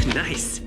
Nice.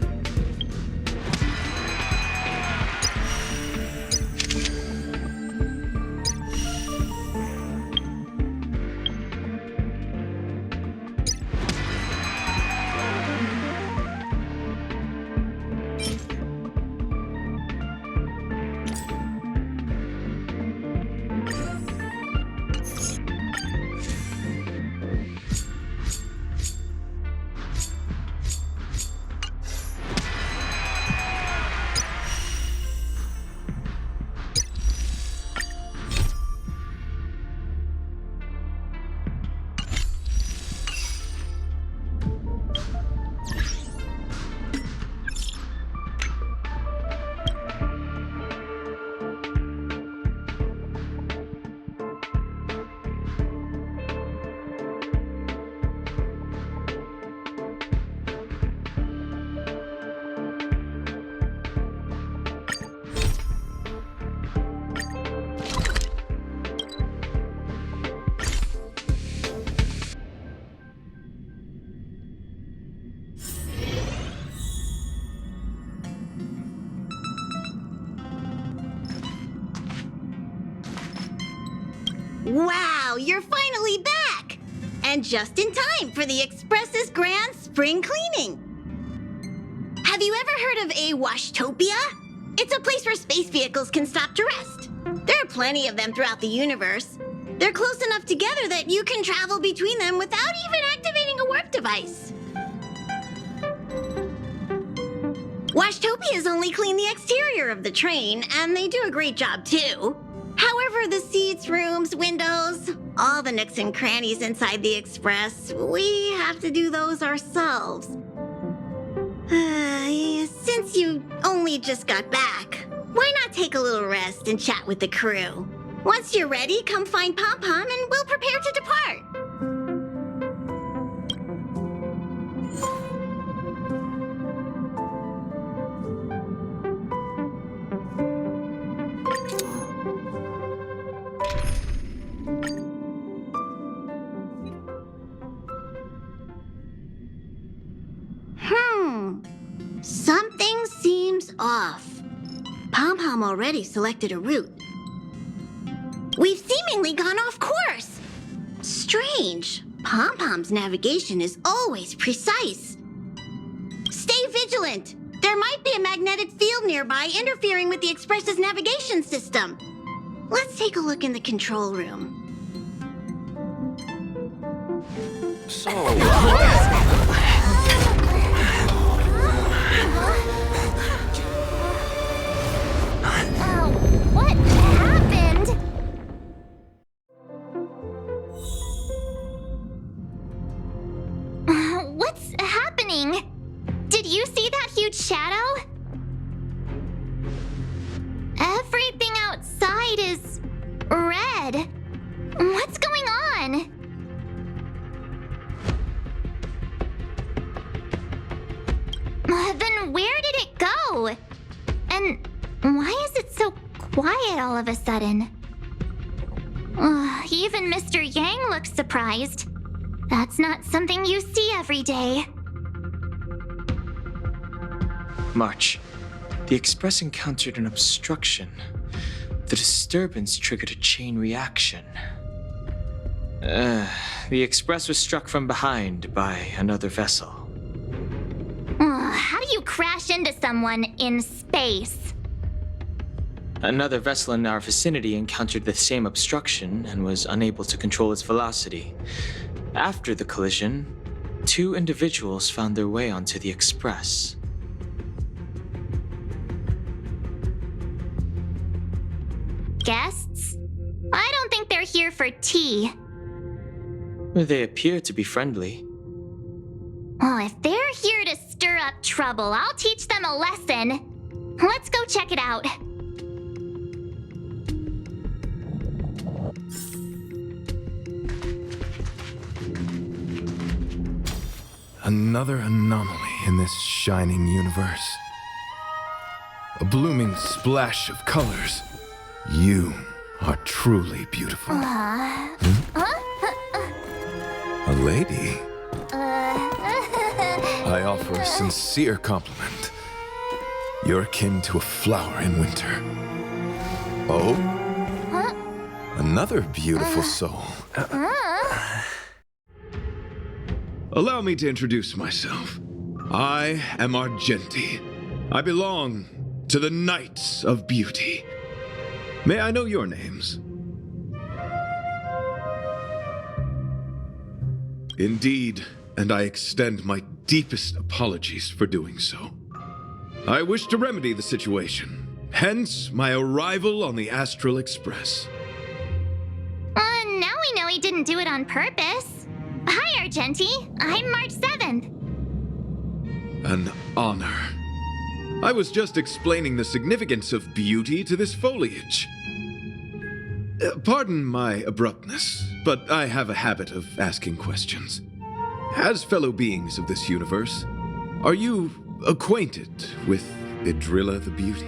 Wow, you're finally back! And just in time for the Express's grand spring cleaning. Have you ever heard of a washtopia? It's a place where space vehicles can stop to rest. There are plenty of them throughout the universe. They're close enough together that you can travel between them without even activating a warp device. Washtopias only clean the exterior of the train, and they do a great job too. However, the seats, rooms, windows, all the nooks and crannies inside the Express, we have to do those ourselves. Since you only just got back, why not take a little rest and chat with the crew? Once you're ready, come find Pom Pom and we'll prepare to depart. Something seems off. Pom Pom already selected a route. We've seemingly gone off course. Strange. Pom Pom's navigation is always precise. Stay vigilant. There might be a magnetic field nearby interfering with the Express's navigation system. Let's take a look in the control room. So... What happened? What's happening? Did you see that huge shadow? Everything outside is red. What's going on? Then where did it go? And why is it so quiet all of a sudden? Even Mr. Yang looks surprised. That's not something you see every day. March. The Express encountered an obstruction. The disturbance triggered a chain reaction. The Express was struck from behind by another vessel. How do you crash into someone in space? Another vessel in our vicinity encountered the same obstruction and was unable to control its velocity. After the collision, 2 individuals found their way onto the Express. Guests? I don't think they're here for tea. They appear to be friendly. Oh, if they're here to stir up trouble, I'll teach them a lesson. Let's go check it out. Another anomaly in this shining universe. A blooming splash of colors. You are truly beautiful. A lady? I offer a sincere compliment. You're akin to a flower in winter. Oh? Huh? Another beautiful soul. Allow me to introduce myself. I am Argenti. I belong to the Knights of Beauty. May I know your names? Indeed, and I extend my deepest apologies for doing so. I wish to remedy the situation, hence my arrival on the Astral Express. Now we know he didn't do it on purpose. Hi, Argenti. I'm March 7th. An honor. I was just explaining the significance of beauty to this foliage. Pardon my abruptness, but I have a habit of asking questions. As fellow beings of this universe, are you acquainted with Idrilla the Beauty?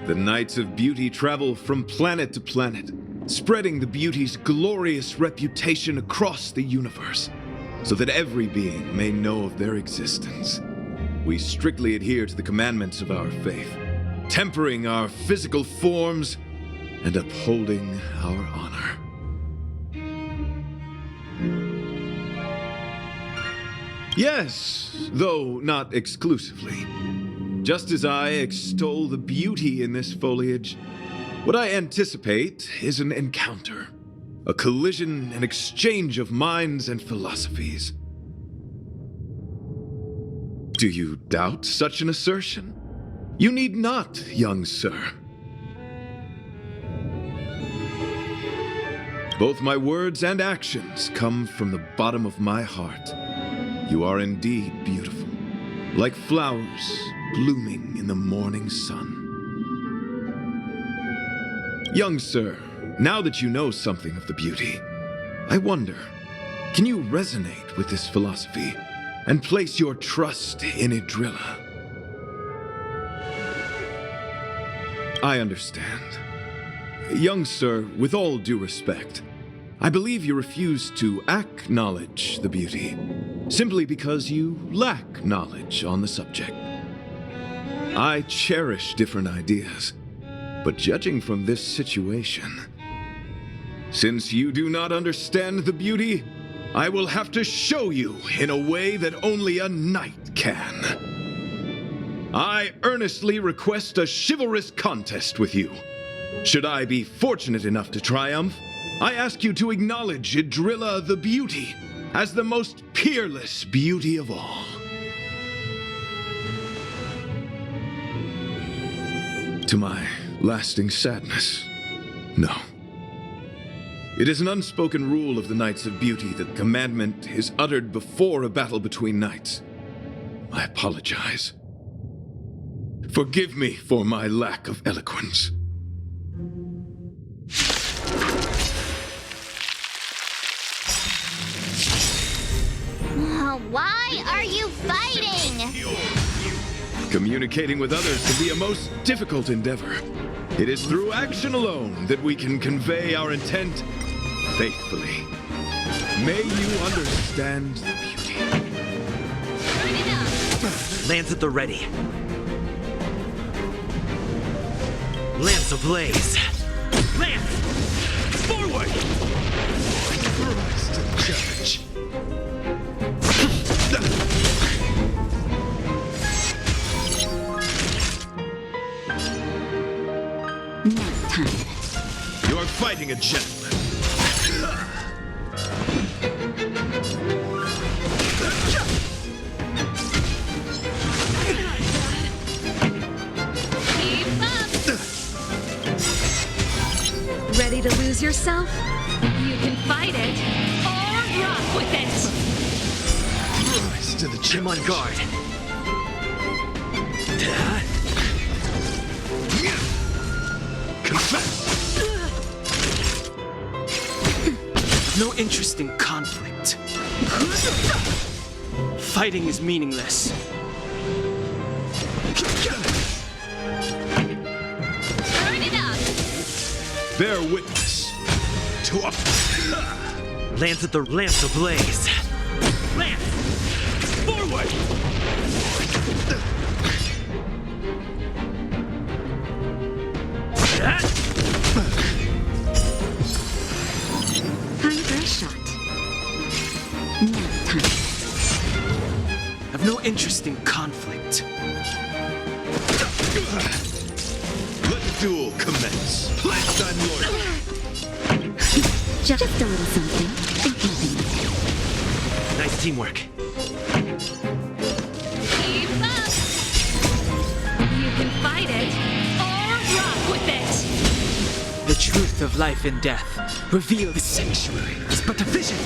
The Knights of Beauty travel from planet to planet, spreading the beauty's glorious reputation across the universe, so that every being may know of their existence. We strictly adhere to the commandments of our faith, tempering our physical forms and upholding our honor. Yes, though not exclusively. Just as I extol the beauty in this foliage, what I anticipate is an encounter, a collision and exchange of minds and philosophies. Do you doubt such an assertion? You need not, young sir. Both my words and actions come from the bottom of my heart. You are indeed beautiful, like flowers blooming in the morning sun. Young sir, now that you know something of the beauty, I wonder, can you resonate with this philosophy and place your trust in Idrilla? I understand. Young sir, with all due respect, I believe you refuse to acknowledge the beauty simply because you lack knowledge on the subject. I cherish different ideas, but judging from this situation, since you do not understand the beauty, I will have to show you in a way that only a knight can. I earnestly request a chivalrous contest with you. Should I be fortunate enough to triumph, I ask you to acknowledge Idrilla the Beauty as the most peerless beauty of all. To my lasting sadness, no. It is an unspoken rule of the Knights of Beauty that the commandment is uttered before a battle between knights. I apologize. Forgive me for my lack of eloquence. Why are you fighting? Communicating with others can be a most difficult endeavor. It is through action alone that we can convey our intent faithfully. May you understand the beauty. Lance at the ready. Lance ablaze. Lance! Forward! Rise to the challenge. Nap time. You're fighting a gentleman. Keep up! Ready to lose yourself? You can fight it or rock with it. Rise to the I'm on challenge. guard. Confess. No interest in conflict. Fighting is meaningless. Burn it up! Bear witness to a... Lance ablaze. No interest in conflict. Let the duel commence. Pledged I'm loyal. Just a little something. Think nothing of it. Nice teamwork. Keep up! You can fight it, or rock with it! The truth of life and death. Reveal the sanctuary is but a vision.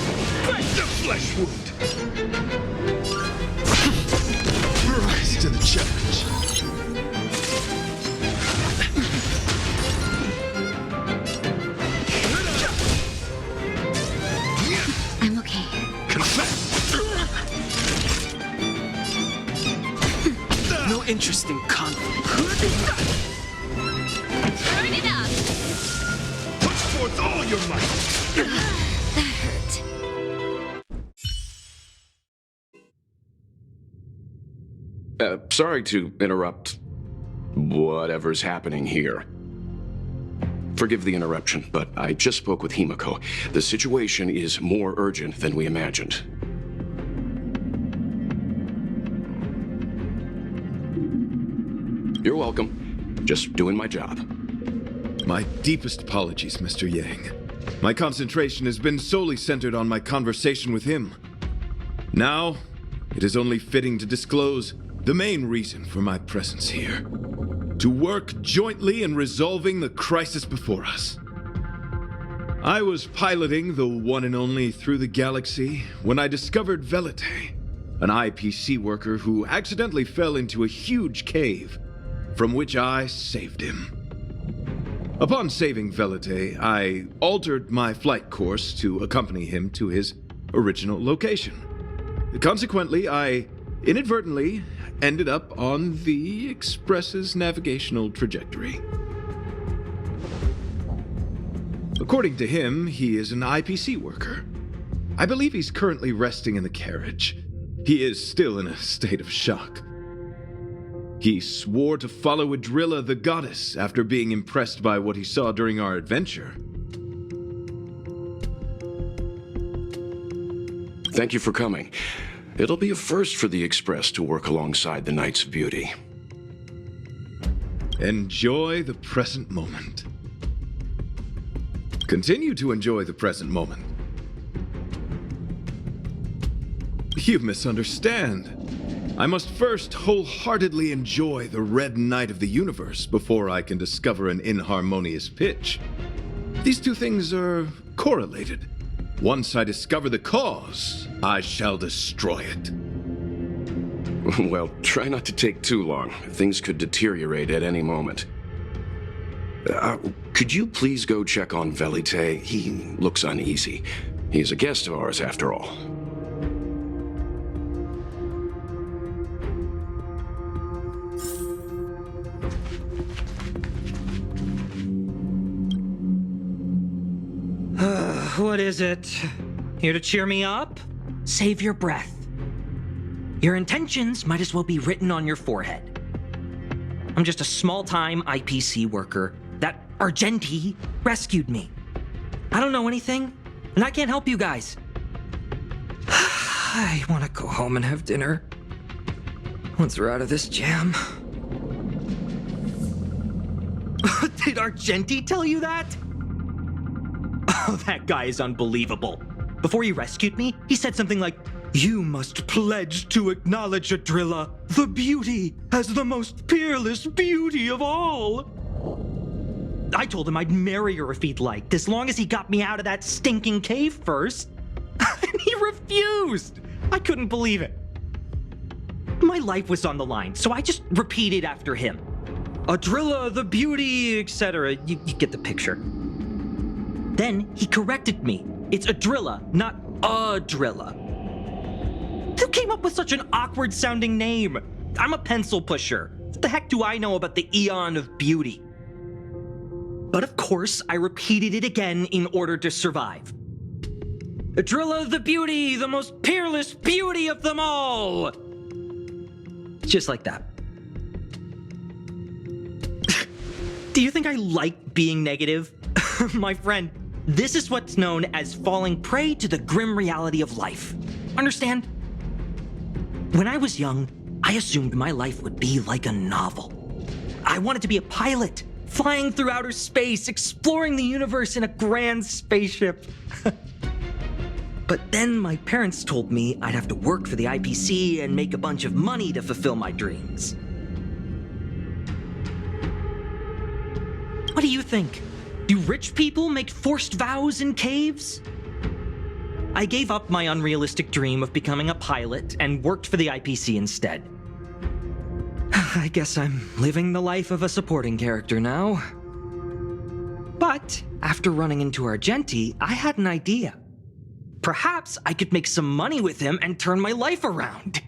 Right the flesh wound. Rise to the challenge. I'm okay. Confess. No interest in conflict. Turn it up! Put forth all your might. That hurt. Sorry to interrupt whatever's happening here. Forgive the interruption, but I just spoke with Himiko. The situation is more urgent than we imagined. You're welcome. Just doing my job. My deepest apologies, Mr. Yang. My concentration has been solely centered on my conversation with him. Now, it is only fitting to disclose the main reason for my presence here. To work jointly in resolving the crisis before us. I was piloting the one and only Through the Galaxy when I discovered Velite, an IPC worker who accidentally fell into a huge cave, from which I saved him. Upon saving Velite, I altered my flight course to accompany him to his original location. Consequently, I inadvertently ended up on the Express's navigational trajectory. According to him, he is an IPC worker. I believe he's currently resting in the carriage. He is still in a state of shock. He swore to follow Adrilla the goddess after being impressed by what he saw during our adventure. Thank you for coming. It'll be a first for the Express to work alongside the Knights of Beauty. Enjoy the present moment. Continue to enjoy the present moment. You misunderstand. I must first wholeheartedly enjoy the red night of the universe before I can discover an inharmonious pitch. These two things are correlated. Once I discover the cause, I shall destroy it. Well, try not to take too long. Things could deteriorate at any moment. Could you please go check on Velite? He looks uneasy. He's a guest of ours, after all. What is it? Here to cheer me up? Save your breath. Your intentions might as well be written on your forehead. I'm just a small-time IPC worker. That Argenti rescued me. I don't know anything, and I can't help you guys. I want to go home and have dinner. Once we're out of this jam. Did Argenti tell you that? Oh, that guy is unbelievable. Before he rescued me, he said something like, "You must pledge to acknowledge Adrilla, the beauty, as the most peerless beauty of all." I told him I'd marry her if he'd liked, as long as he got me out of that stinking cave first. And he refused. I couldn't believe it. My life was on the line, so I just repeated after him. Adrilla, the beauty, etc. You get the picture. Then he corrected me. It's Adrilla, not Adrilla. Who came up with such an awkward-sounding name? I'm a pencil pusher. What the heck do I know about the Eon of Beauty? But of course, I repeated it again in order to survive. Adrilla the beauty, the most peerless beauty of them all! Just like that. Do you think I like being negative? My friend, this is what's known as falling prey to the grim reality of life. Understand? When I was young, I assumed my life would be like a novel. I wanted to be a pilot, flying through outer space, exploring the universe in a grand spaceship. But then my parents told me I'd have to work for the IPC and make a bunch of money to fulfill my dreams. What do you think? Do rich people make forced vows in caves? I gave up my unrealistic dream of becoming a pilot and worked for the IPC instead. I guess I'm living the life of a supporting character now. But after running into Argenti, I had an idea. Perhaps I could make some money with him and turn my life around.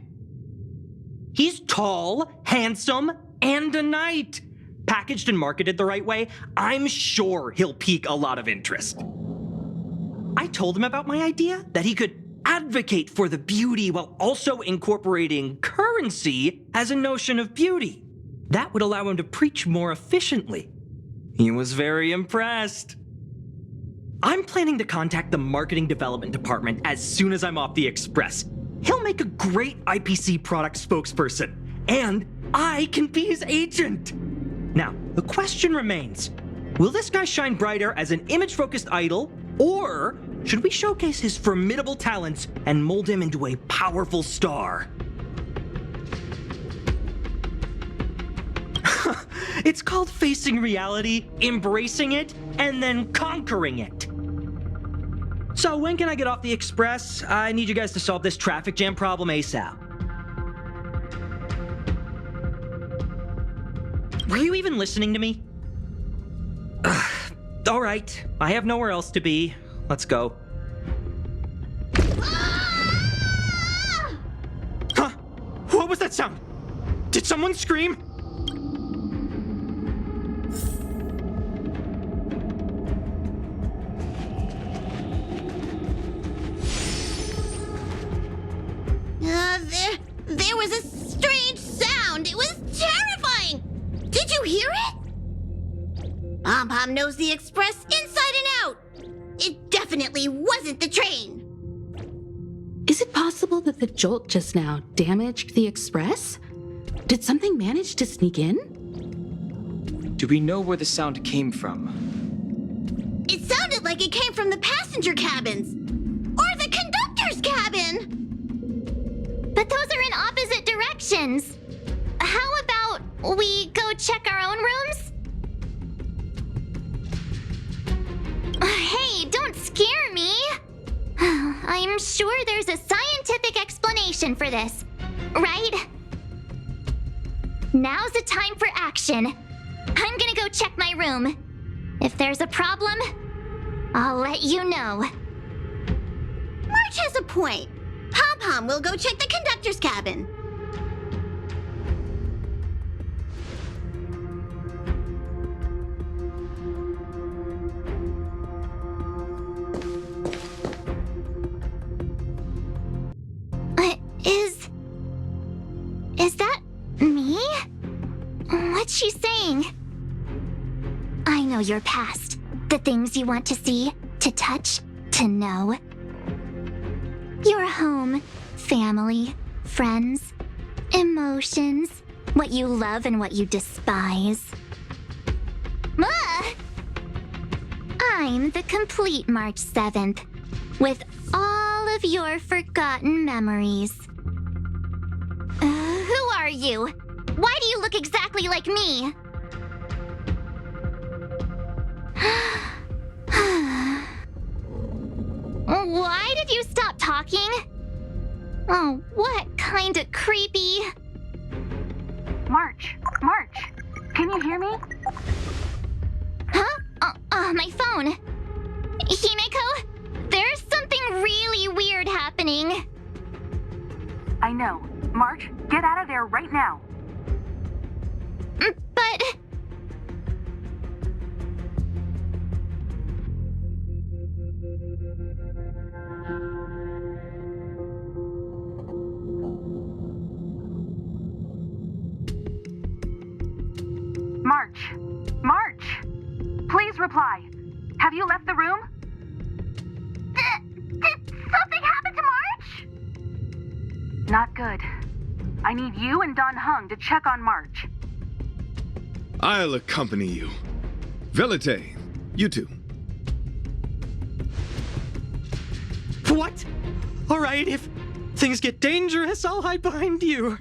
He's tall, handsome, and a knight. Packaged and marketed the right way, I'm sure he'll pique a lot of interest. I told him about my idea, that he could advocate for the beauty while also incorporating currency as a notion of beauty. That would allow him to preach more efficiently. He was very impressed. I'm planning to contact the marketing development department as soon as I'm off the express. He'll make a great IPC product spokesperson, and I can be his agent. Now, the question remains, will this guy shine brighter as an image-focused idol, or should we showcase his formidable talents and mold him into a powerful star? It's called facing reality, embracing it, and then conquering it. So when can I get off the express? I need you guys to solve this traffic jam problem ASAP. Were you even listening to me? All right, I have nowhere else to be. Let's go. Huh? What was that sound? Did someone scream? There was a strange sound. It was terrifying. Did you hear it? Pom-Pom knows the express inside and out. It definitely wasn't the train. Is it possible that the jolt just now damaged the express? Did something manage to sneak in? Do we know where the sound came from? It sounded like it came from the passenger cabins. Or the conductor's cabin. But those are in opposite directions. How about we go check our own rooms? Hey, don't scare me. I'm sure there's a scientific explanation for this, right? Now's the time for action. I'm gonna go check my room. If there's a problem, I'll let you know. March has a point. Pom-Pom will go check the conductor's cabin. Is that me? What's she saying? I know your past. The things you want to see, to touch, to know. Your home, family, friends, emotions, what you love and what you despise. I'm the complete March 7th, with all of your forgotten memories. Who are you? Why do you look exactly like me? Why did you stop talking? Oh, what kind of creepy... March, can you hear me? Huh? My phone. Himeko, there's something really weird happening. I know. March, get out of there right now. But... March! Please reply. Have you left the room? Did something happen to March? Not good. I need you and Don Hung to check on March. I'll accompany you. Velite, you too. What? All right, if things get dangerous, I'll hide behind you.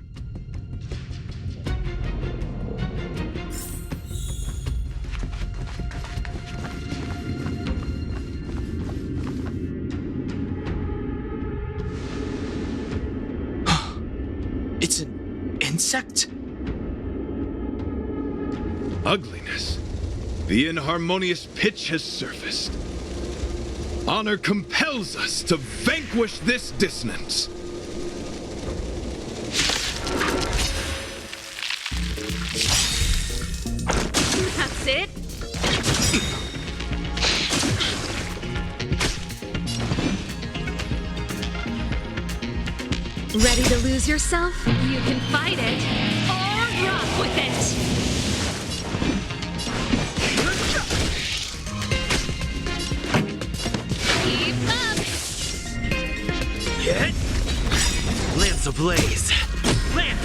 It's an insect? Ugliness. The inharmonious pitch has surfaced. Honor compels us to vanquish this dissonance. That's it. Ready to lose yourself? You can fight it or rock with it. Keep up. Hit! Lance ablaze! Lance!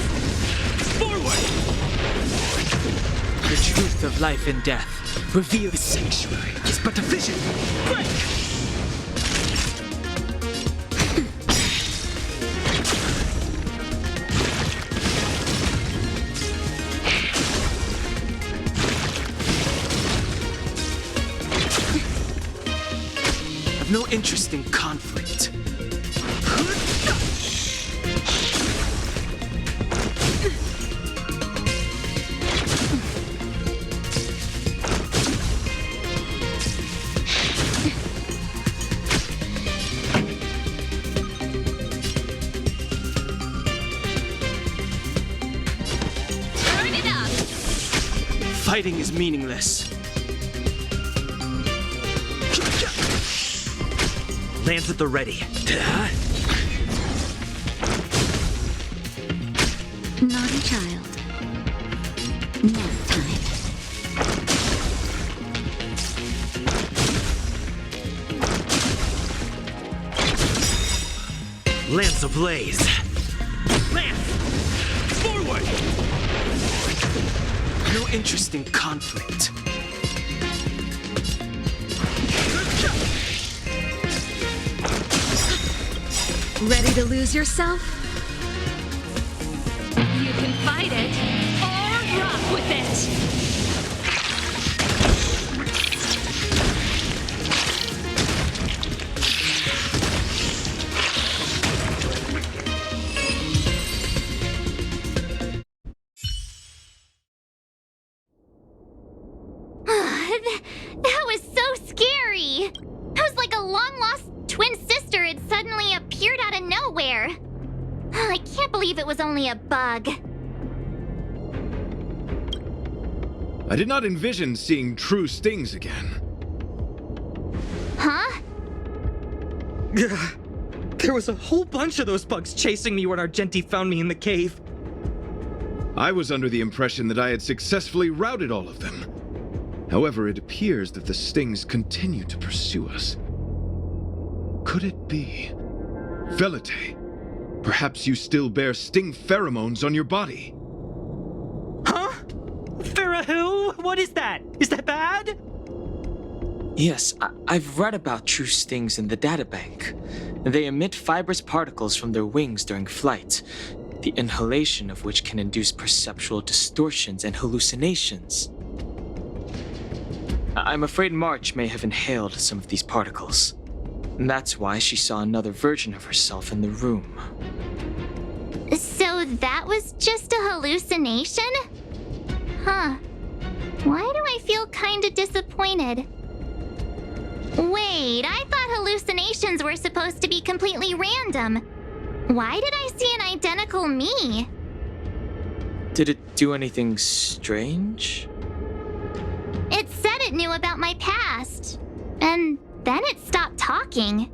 Forward! The truth of life and death. Reveal the sanctuary is but a vision. Break! I've no interest in conflict. Turn it up. Fighting is meaningless. Lance at the ready. Naughty child. Nap time. Lance ablaze! Lance! Forward! No interest in conflict. Ready to lose yourself? You can fight it or rock with it. That was so scary! It was like a long-lost twin sister had suddenly appeared out of nowhere. I can't believe it was only a bug. I did not envision seeing true stings again. Huh? There was a whole bunch of those bugs chasing me when Argenti found me in the cave. I was under the impression that I had successfully routed all of them. However, it appears that the stings continue to pursue us. Could it be? Velite, perhaps you still bear sting pheromones on your body. Huh? Farah, what is that? Is that bad? Yes, I've read about true stings in the databank. They emit fibrous particles from their wings during flight, the inhalation of which can induce perceptual distortions and hallucinations. I'm afraid March may have inhaled some of these particles. And that's why she saw another version of herself in the room. So that was just a hallucination? Huh. Why do I feel kinda disappointed? Wait, I thought hallucinations were supposed to be completely random. Why did I see an identical me? Did it do anything strange? It said it knew about my past. And then it stopped talking.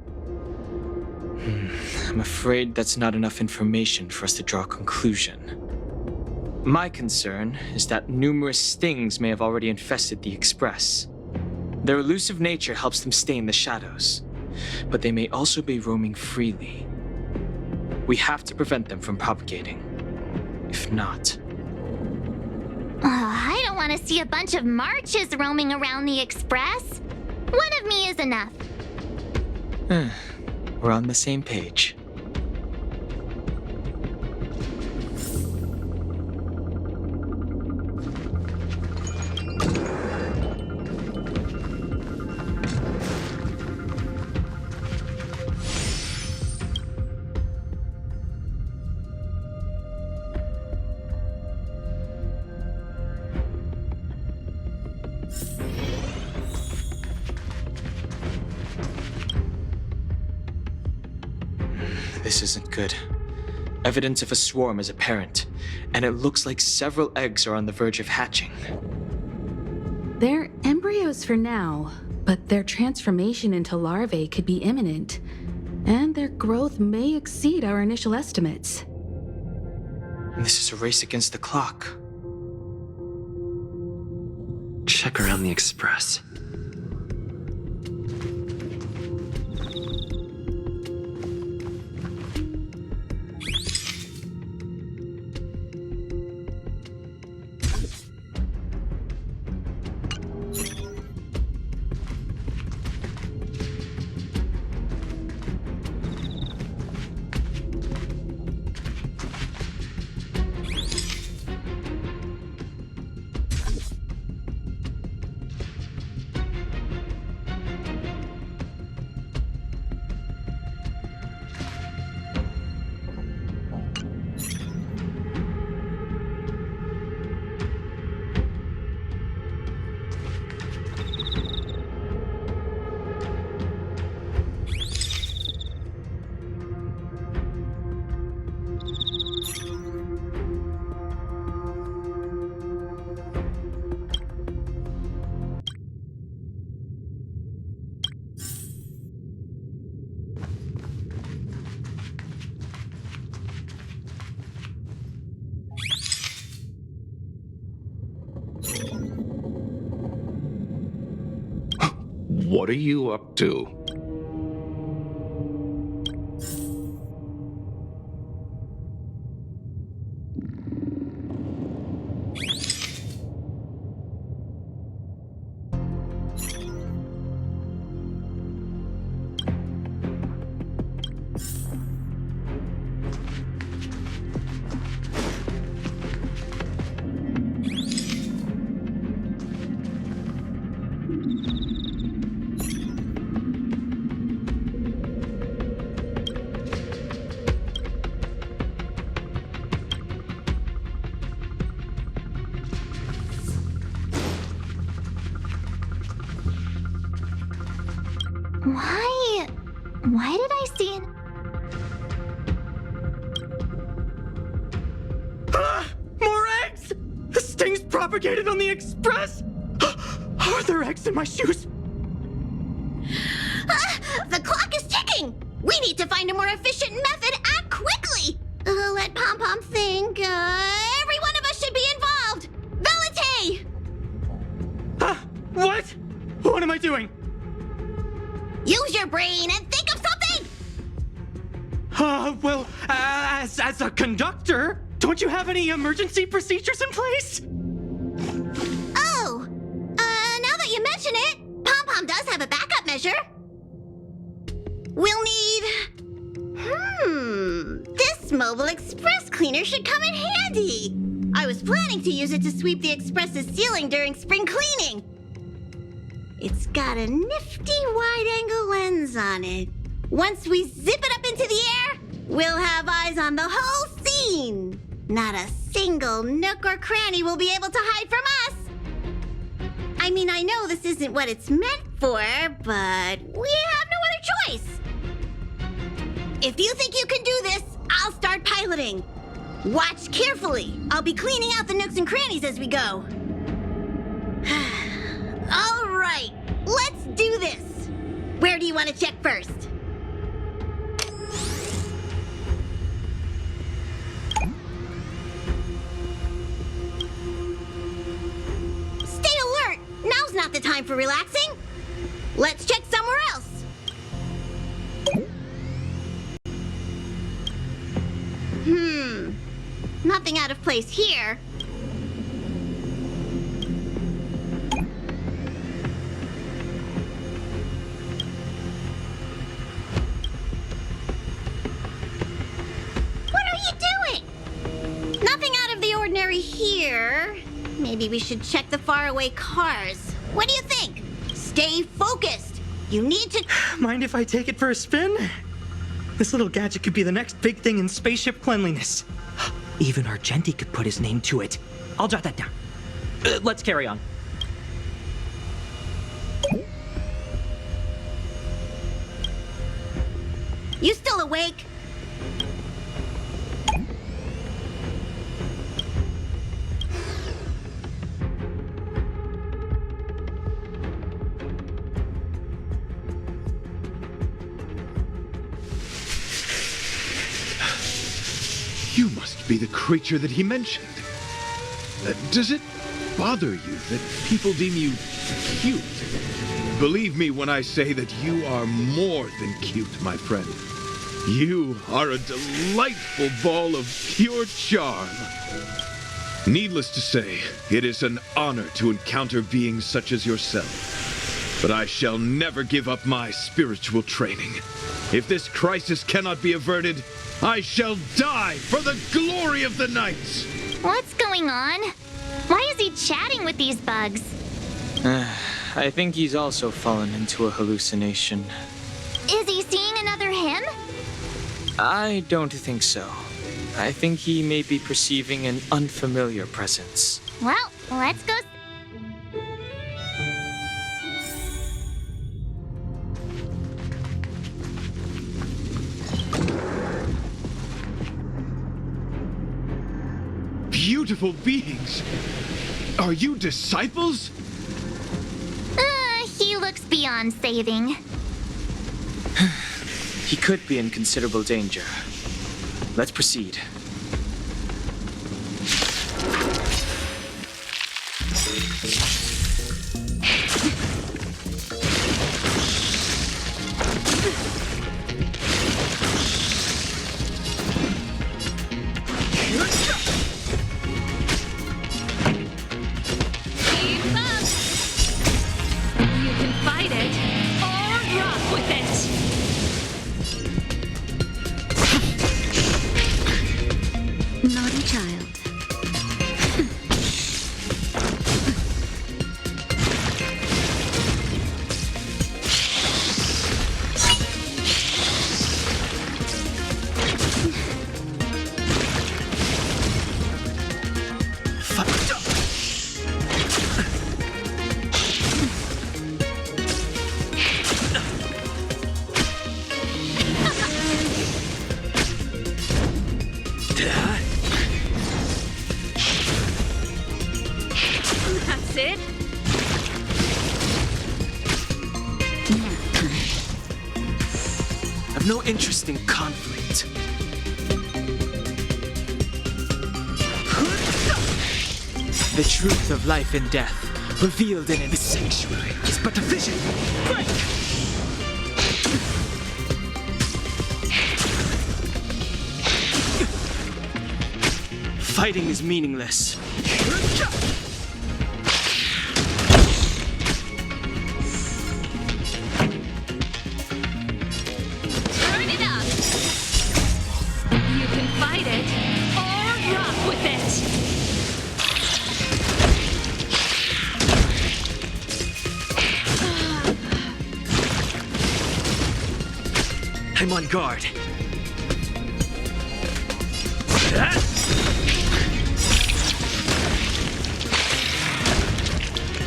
I'm afraid that's not enough information for us to draw a conclusion. My concern is that numerous stings may have already infested the Express. Their elusive nature helps them stay in the shadows, but they may also be roaming freely. We have to prevent them from propagating. if not. I don't want to see a bunch of marches roaming around the Express. One of me is enough. We're on the same page. This isn't good. Evidence of a swarm is apparent, and it looks like several eggs are on the verge of hatching. They're embryos for now, but their transformation into larvae could be imminent, and their growth may exceed our initial estimates. This is a race against the clock. Check around the Express. What are you up to? Why did I see an... More eggs! This thing's propagated on the Express! Are there eggs in my shoes? The clock is ticking! We need to find a more efficient method. Act quickly! Let Pom Pom think. Every one of us should be involved! Velite! What? What am I doing? Use your brain and think of something! Well, as a conductor, don't you have any emergency procedures in place? Oh! Now that you mention it, Pom Pom does have a backup measure. We'll need... This mobile express cleaner should come in handy. I was planning to use it to sweep the express's ceiling during spring cleaning. It's got a nifty wide-angle lens on it. Once we zip it up into the air, we'll have eyes on the whole scene. Not a single nook or cranny will be able to hide from us. I mean, I know this isn't what it's meant for, but we have no other choice. If you think you can do this, I'll start piloting. Watch carefully. I'll be cleaning out the nooks and crannies as we go. All right, let's do this. Where do you want to check first? Stay alert. Now's not the time for relaxing. Let's check somewhere else. Nothing out of place here. What are you doing? Nothing out of the ordinary here. Maybe we should check the faraway cars. What do you think? Stay focused. You need to... Mind if I take it for a spin? This little gadget could be the next big thing in spaceship cleanliness. Even Argenti could put his name to it. I'll jot that down. Let's carry on. You still awake? You must be the creature that he mentioned. Does it bother you that people deem you cute? Believe me when I say that you are more than cute, my friend. You are a delightful ball of pure charm. Needless to say, it is an honor to encounter beings such as yourself. But I shall never give up my spiritual training. If this crisis cannot be averted, I shall die for the glory of the night! What's going on? Why is he chatting with these bugs? I think he's also fallen into a hallucination. Is he seeing another him? I don't think so. I think he may be perceiving an unfamiliar presence. Well, let's go. Beautiful beings! Are you disciples? He looks beyond saving. He could be in considerable danger. Let's proceed. Naughty child. That's it? I've no interest in conflict. The truth of life and death, revealed in the sanctuary, is but a vision. Break! Fighting is meaningless. Turn it up! You can fight it, or rock with it! I'm on guard.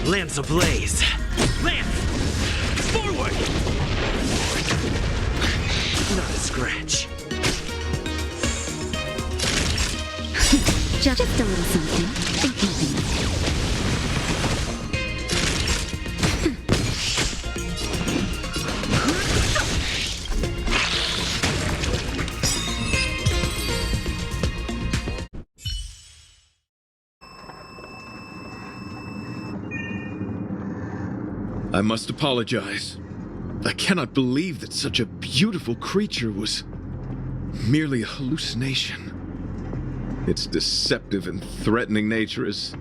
Lance ablaze. Lance! Forward! Not a scratch. Just a little something. Think nothing of it. I must apologize. I cannot believe that such a beautiful creature was merely a hallucination. Its deceptive and threatening nature is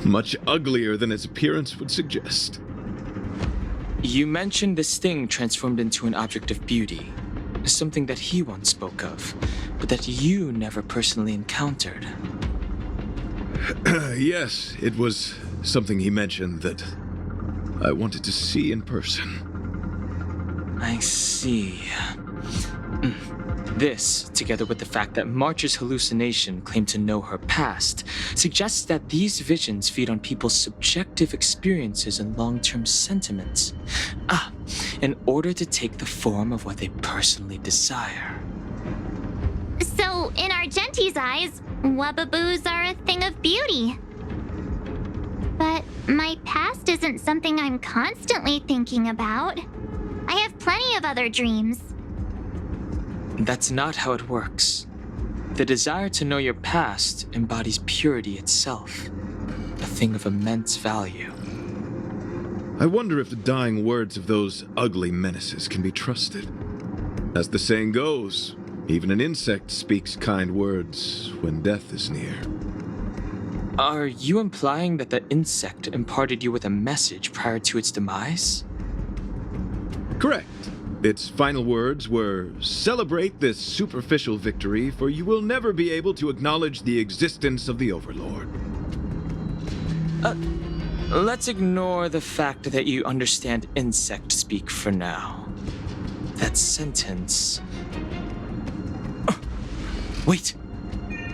much uglier than its appearance would suggest. You mentioned this thing transformed into an object of beauty, something that he once spoke of, but that you never personally encountered. Yes, it was something he mentioned that I wanted to see in person. I see. This, together with the fact that March's hallucination claimed to know her past, suggests that these visions feed on people's subjective experiences and long-term sentiments. In order to take the form of what they personally desire. So, in Argenti's eyes, Wubbaboos are a thing of beauty. But my past isn't something I'm constantly thinking about. I have plenty of other dreams. That's not how it works. The desire to know your past embodies purity itself, a thing of immense value. I wonder if the dying words of those ugly menaces can be trusted. As the saying goes, even an insect speaks kind words when death is near. Are you implying that the insect imparted you with a message prior to its demise? Correct. Its final words were, "Celebrate this superficial victory, for you will never be able to acknowledge the existence of the Overlord." Let's ignore the fact that you understand insect speak for now. That sentence... Wait!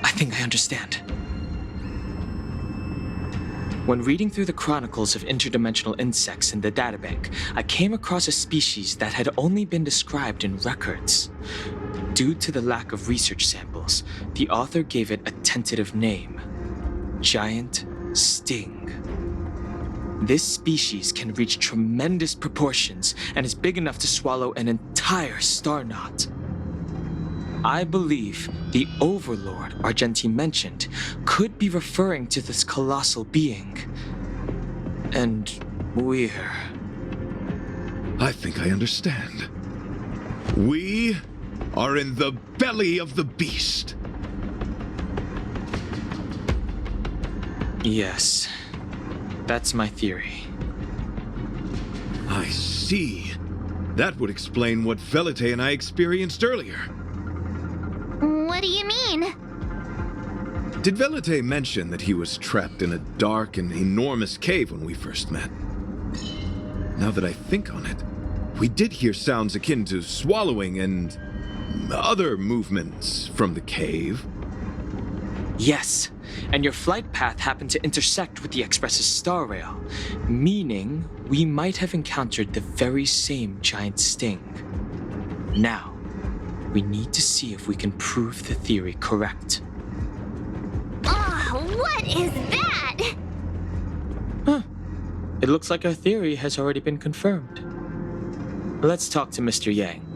I think I understand. When reading through the chronicles of interdimensional insects in the databank, I came across a species that had only been described in records. Due to the lack of research samples, the author gave it a tentative name: Giant Sting. This species can reach tremendous proportions and is big enough to swallow an entire star knot. I believe the Overlord Argenti mentioned could be referring to this colossal being. And we're... I think I understand. We are in the belly of the beast. Yes, that's my theory. I see. That would explain what Velite and I experienced earlier. What do you mean? Did Velite mention that he was trapped in a dark and enormous cave when we first met? Now that I think on it, we did hear sounds akin to swallowing and other movements from the cave. Yes, and your flight path happened to intersect with the Express's star rail, meaning we might have encountered the very same giant sting. Now, we need to see if we can prove the theory correct. Oh, what is that? It looks like our theory has already been confirmed. Let's talk to Mr. Yang.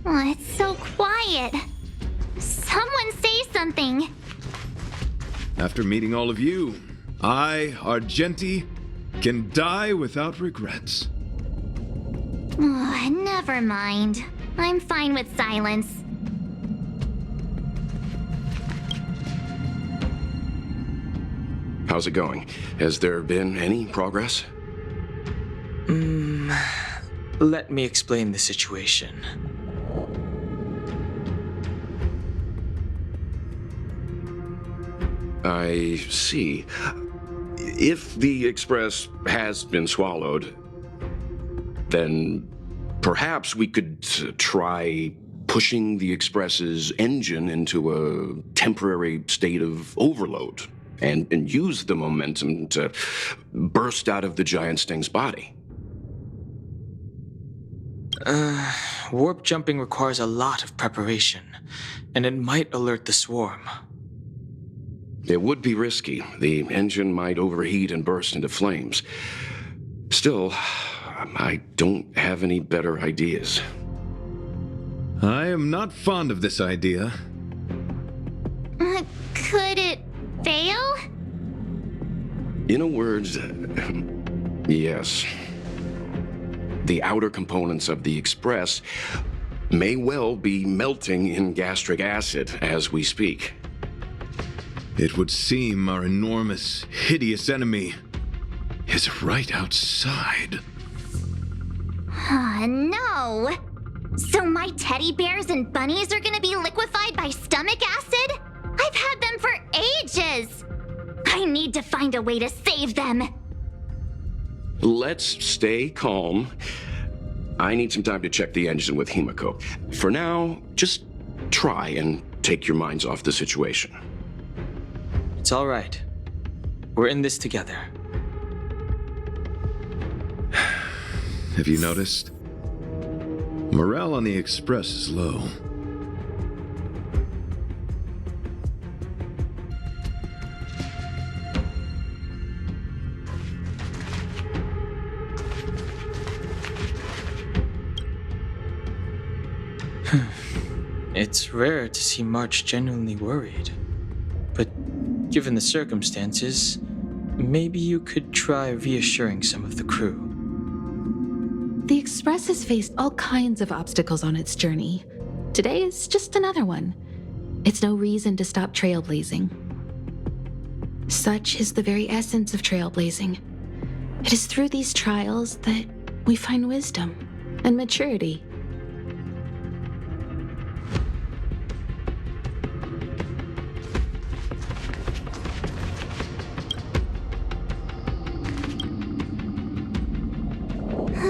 Oh, it's so quiet. Someone say something. After meeting all of you, I, Argenti, can die without regrets. Oh, never mind. I'm fine with silence. How's it going? Has there been any progress? Let me explain the situation. I see. If the Express has been swallowed, then perhaps we could try pushing the Express's engine into a temporary state of overload and use the momentum to burst out of the giant Sting's body. Warp jumping requires a lot of preparation, and it might alert the swarm. It would be risky. The engine might overheat and burst into flames. Still, I don't have any better ideas. I am not fond of this idea. Could it fail? In a word, yes. The outer components of the Express may well be melting in gastric acid as we speak. It would seem our enormous, hideous enemy is right outside. No! So my teddy bears and bunnies are gonna be liquefied by stomach acid? I've had them for ages! I need to find a way to save them! Let's stay calm. I need some time to check the engine with Himiko. For now, just try and take your minds off the situation. It's all right. We're in this together. Have you noticed? Morale on the Express is low. It's rare to see March genuinely worried. But given the circumstances, maybe you could try reassuring some of the crew. The Express has faced all kinds of obstacles on its journey. Today is just another one. It's no reason to stop trailblazing. Such is the very essence of trailblazing. It is through these trials that we find wisdom and maturity.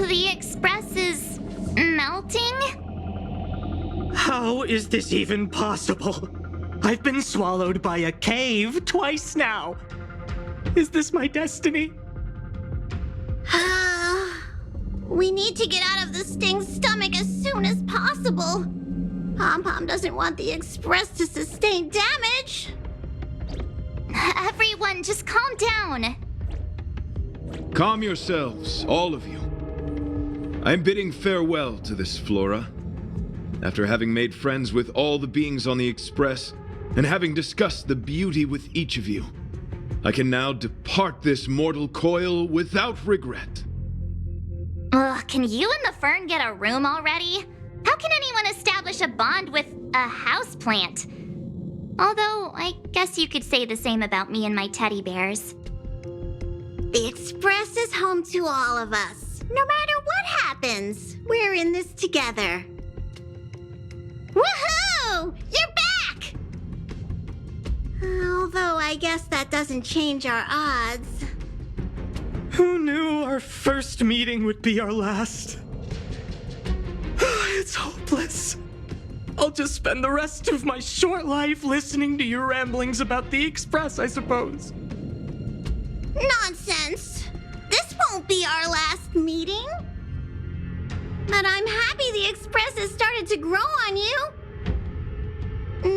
The Express is melting? How is this even possible? I've been swallowed by a cave twice now. Is this my destiny? We need to get out of the Sting's stomach as soon as possible. Pom-Pom doesn't want the Express to sustain damage. Everyone, just calm down. Calm yourselves, all of you. I am bidding farewell to this Flora. After having made friends with all the beings on the Express, and having discussed the beauty with each of you, I can now depart this mortal coil without regret. Ugh, can you and the Fern get a room already? How can anyone establish a bond with a houseplant? Although, I guess you could say the same about me and my teddy bears. The Express is home to all of us. No matter what happens, we're in this together. Woohoo! You're back! Although I guess that doesn't change our odds. Who knew our first meeting would be our last? It's hopeless. I'll just spend the rest of my short life listening to your ramblings about the Express, I suppose. Nonsense! This won't be our last meeting. But I'm happy the Express has started to grow on you.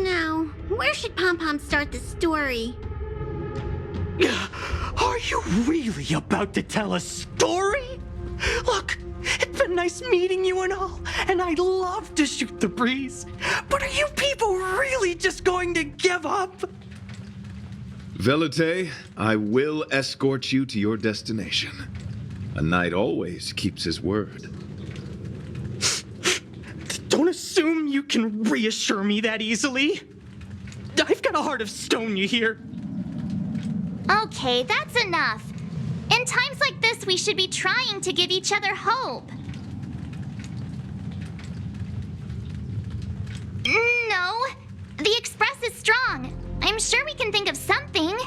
Now, where should Pom-Pom start the story? Are you really about to tell a story? Look, it's been nice meeting you and all, and I'd love to shoot the breeze. But are you people really just going to give up? Velite, I will escort you to your destination. A knight always keeps his word. Don't assume you can reassure me that easily. I've got a heart of stone, you hear? Okay, that's enough. In times like this, we should be trying to give each other hope. No, the Express is strong. I'm sure we can think of something.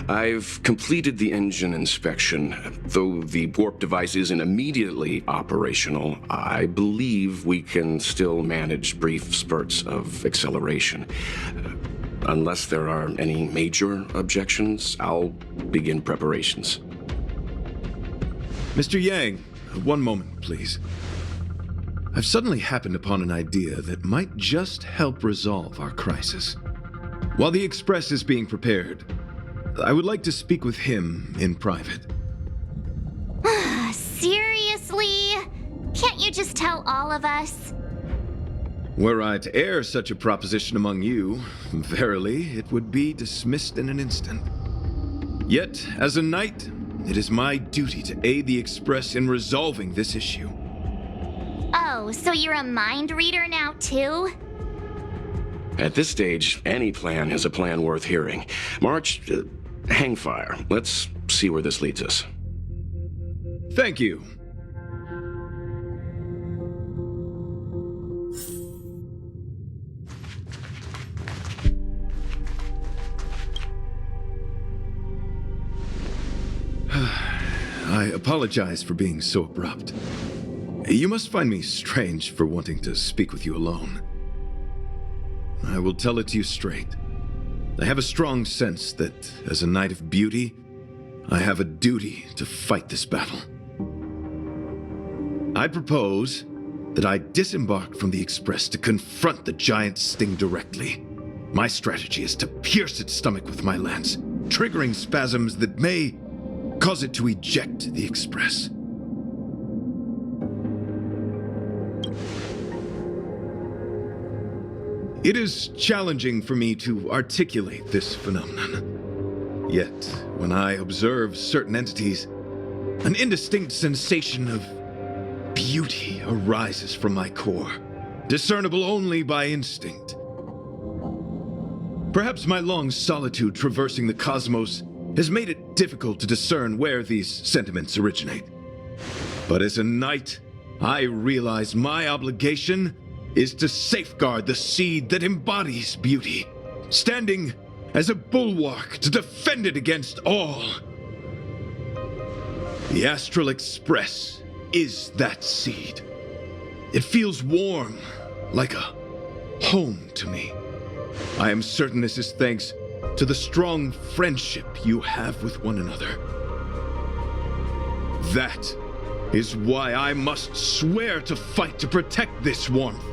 I've completed the engine inspection. Though the warp device isn't immediately operational, I believe we can still manage brief spurts of acceleration. Unless there are any major objections, I'll begin preparations. Mr. Yang, one moment, please. I've suddenly happened upon an idea that might just help resolve our crisis. While the Express is being prepared, I would like to speak with him in private. Seriously? Can't you just tell all of us? Were I to air such a proposition among you, verily, it would be dismissed in an instant. Yet, as a knight, it is my duty to aid the Express in resolving this issue. Oh, so you're a mind reader now too? At this stage, any plan is a plan worth hearing. March, hang fire. Let's see where this leads us. Thank you. I apologize for being so abrupt. You must find me strange for wanting to speak with you alone. I will tell it to you straight. I have a strong sense that, as a knight of beauty, I have a duty to fight this battle. I propose that I disembark from the Express to confront the giant sting directly. My strategy is to pierce its stomach with my lance, triggering spasms that may cause it to eject the Express. It is challenging for me to articulate this phenomenon. Yet, when I observe certain entities, an indistinct sensation of beauty arises from my core, discernible only by instinct. Perhaps my long solitude traversing the cosmos has made it difficult to discern where these sentiments originate. But as a knight, I realize my obligation is to safeguard the seed that embodies beauty, standing as a bulwark to defend it against all. The Astral Express is that seed. It feels warm, like a home to me. I am certain this is thanks to the strong friendship you have with one another. That is why I must swear to fight to protect this warmth,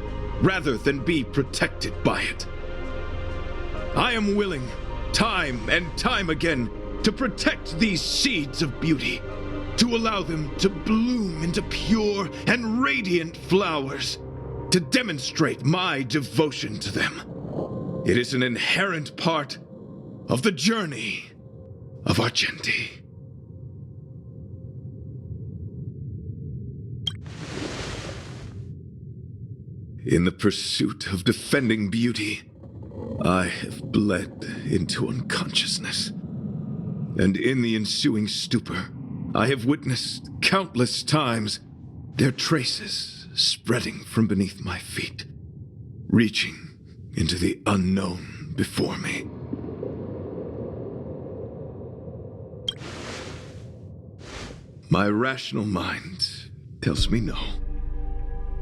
rather than be protected by it. I am willing, time and time again, to protect these seeds of beauty, to allow them to bloom into pure and radiant flowers, to demonstrate my devotion to them. It is an inherent part of the journey of Argenti. In the pursuit of defending beauty, I have bled into unconsciousness. And in the ensuing stupor, I have witnessed countless times their traces spreading from beneath my feet, reaching into the unknown before me. My rational mind tells me no.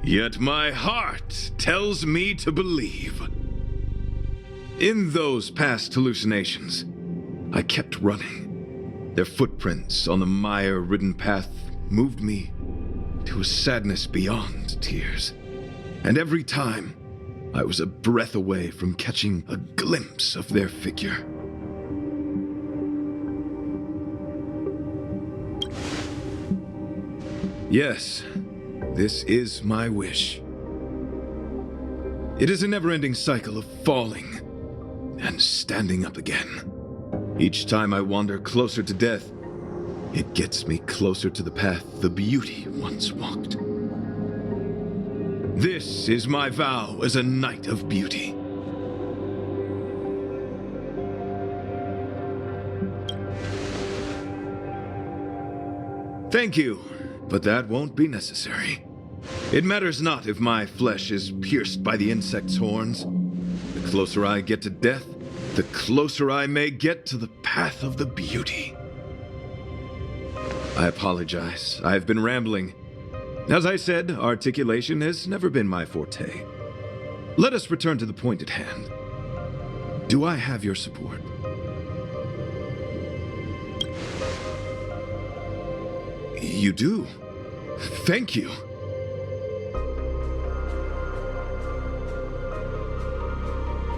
Yet my heart tells me to believe. In those past hallucinations, I kept running. Their footprints on the mire-ridden path moved me to a sadness beyond tears. And every time, I was a breath away from catching a glimpse of their figure. Yes, this is my wish. It is a never-ending cycle of falling and standing up again. Each time I wander closer to death, it gets me closer to the path the beauty once walked. This is my vow as a knight of beauty. Thank you, but that won't be necessary. It matters not if my flesh is pierced by the insect's horns. The closer I get to death, the closer I may get to the path of the beauty. I apologize. I've been rambling. As I said, articulation has never been my forte. Let us return to the point at hand. Do I have your support? You do. Thank you.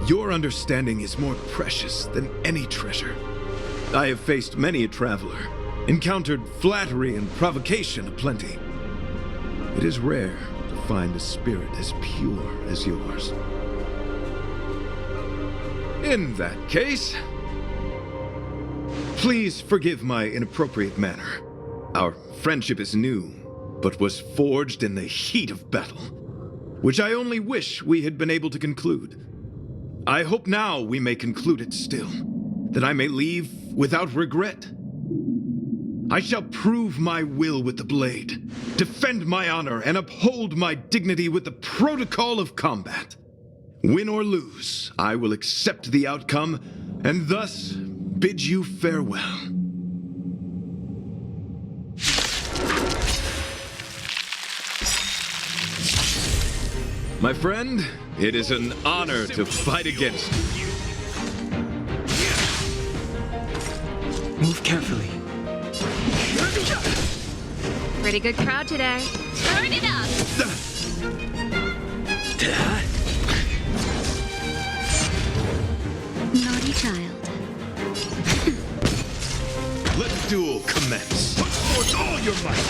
Your understanding is more precious than any treasure. I have faced many a traveler, encountered flattery and provocation aplenty. It is rare to find a spirit as pure as yours. In that case, please forgive my inappropriate manner. Our friendship is new, but was forged in the heat of battle, which I only wish we had been able to conclude. I hope now we may conclude it still, that I may leave without regret. I shall prove my will with the blade, defend my honor, and uphold my dignity with the protocol of combat. Win or lose, I will accept the outcome, and thus bid you farewell. My friend, it is an honor to fight against you. Move carefully. Pretty good crowd today. Turn it up! Naughty child. Let the duel commence. Put forth all your might.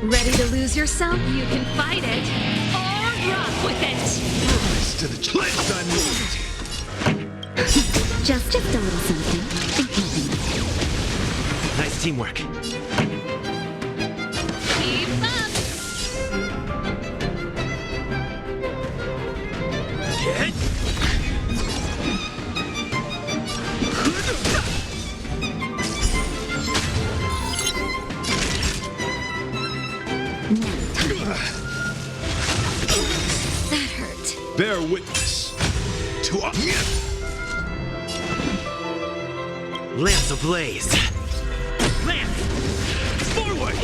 Ready to lose yourself? You can fight it or rock with it. Rise to the challenge I'm loyalty. Just a little something. Nice teamwork. Keep up. That hurt. Bear witness to a Lance ablaze. Lance! Forward!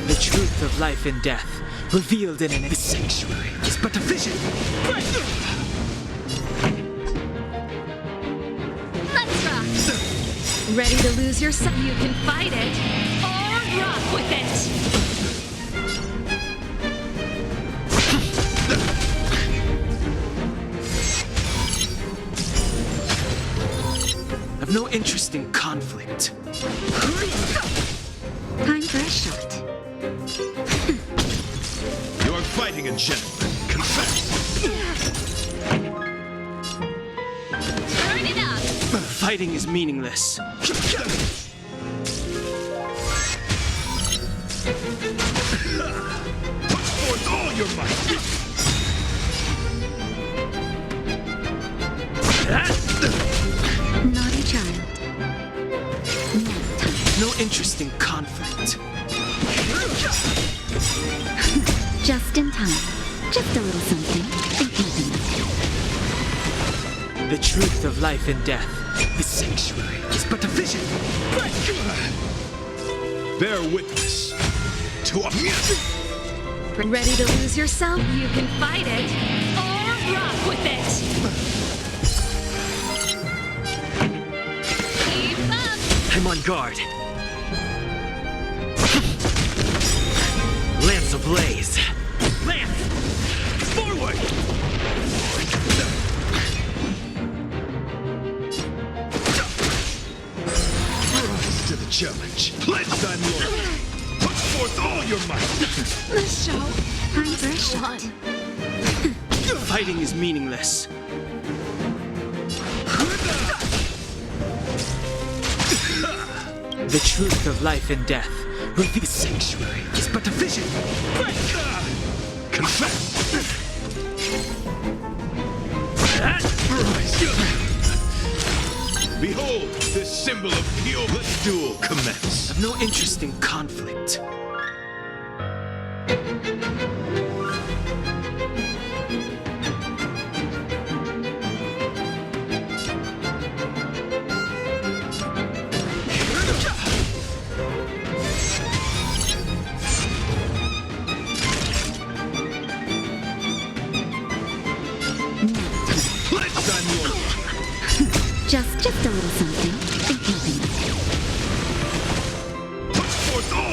The truth of life and death, revealed in an sanctuary, is but a vision. Let's rock. Ready to lose yourself? You can fight it or rock with it. I've no interest in conflict. Time for a shot. You are fighting a gentleman. Confess. Turn it up. Fighting is meaningless. Put forth all your might. Naughty child. No interest in conflict. Just in time. Just a little something. The truth of life and death, the sanctuary, is but a vision. Bear witness to a Ready to lose yourself? You can fight it or rock with it. Keep up. I'm on guard. Lance ablaze. Lance! Forward! Rise to the challenge. Pledge thy loyalty. Put forth all your might. The show. Time for a shot. Fighting is meaningless. The truth of life and death, the sanctuary, is but a vision. Confess. Behold, this symbol of pure. Let the duel commence. I've no interest in conflict.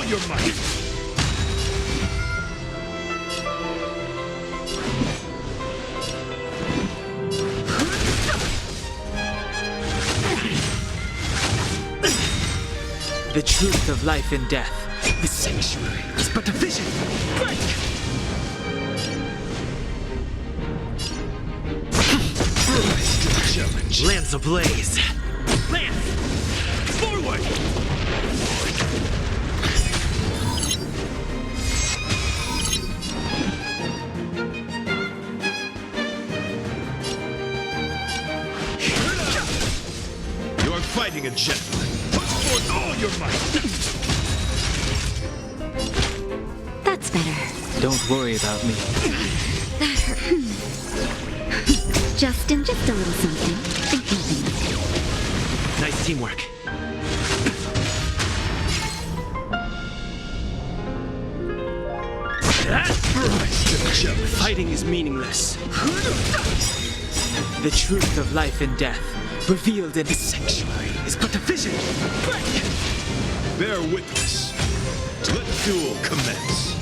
your might! The truth of life and death. The sanctuary is but a vision. Break! Rise to the challenge. Lance ablaze. Lance! Forward! You are fighting a gentleman. Put forth all your might. That's better. Don't worry about me. Justin, just a little something. Think nothing of it. Nice teamwork. Rise to the challenge. Fighting is meaningless. The truth of life and death, revealed in the sanctuary, is but a vision. Break! Bear witness. Let the duel commence.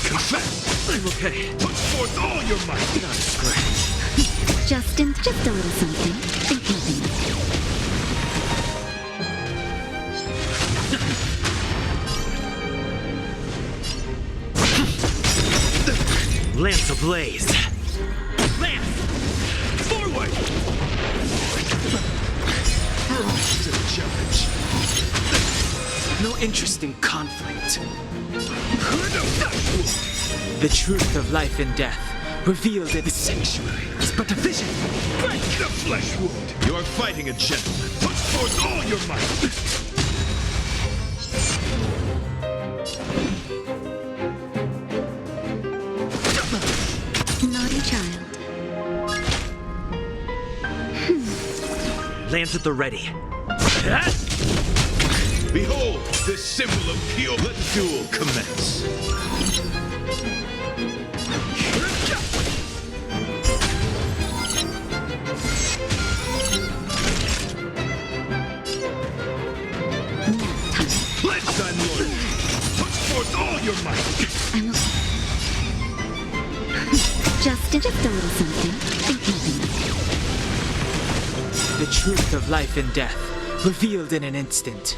Confess. I'm okay. Put forth all your might. Not a scratch. Justin, just a little something. Think nothing of it. Lance ablaze. Lance! Forward! Rise to the challenge. No interest in conflict. The truth of life and death, revealed in the sanctuary, is but a vision. Break the flesh wound. You are fighting a gentleman. Put forth all your might. Naughty child. Lance at the ready. Behold, this symbol of pure. Let the duel commence. Pledge thy loyalty. Put forth all your might. I'm okay. Justin, just a little something. Think nothing of it. The truth of life and death, revealed in an instant.